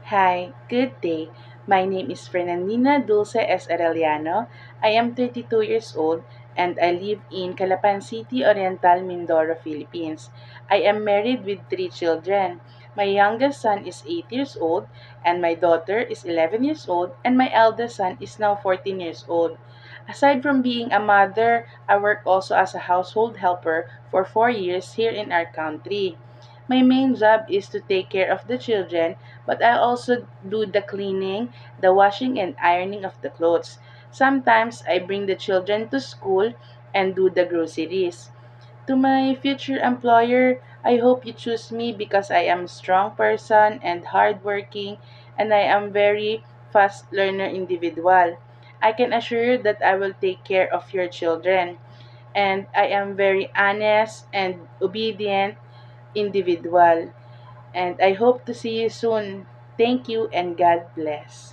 Hi, good day. My name is Fernandina Dulce S. Arellano. I am 32 years old and I live in Calapan City, Oriental Mindoro, Philippines. I am married with three children. My youngest son is 8 years old and my daughter is 11 years old and my eldest son is now 14 years old. Aside from being a mother, I work also as a household helper for 4 years here in our country. My main job is to take care of the children, but I also do the cleaning, the washing, and ironing of the clothes. Sometimes I bring the children to school and do the groceries. To my future employer, I hope you choose me because I am a strong person and hardworking, and I am very fast learner individual. I can assure you that I will take care of your children, and I am very honest and obedient individual. And I hope to see you soon. Thank you and God bless.